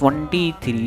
23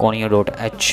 conio.h،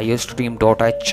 iostream.h۔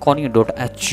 conio.h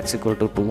x = 2,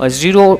0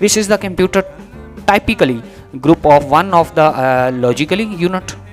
This is the computer typically group of one of the logically unit,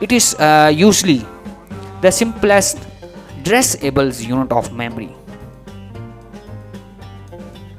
It is usually the simplest addressable unit of memory,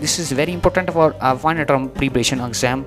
This is very important for final term preparation exam.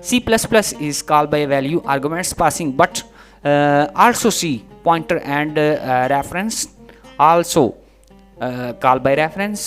C++ is called by value arguments passing, but also C pointer and reference also call by reference,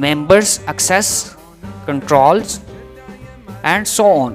members access controls and so on.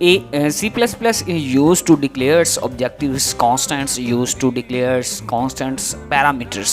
C++ is used to declares objectives, constants used to declares constants parameters.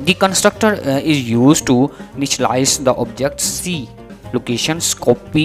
The constructor is used to initialize the object C locations copy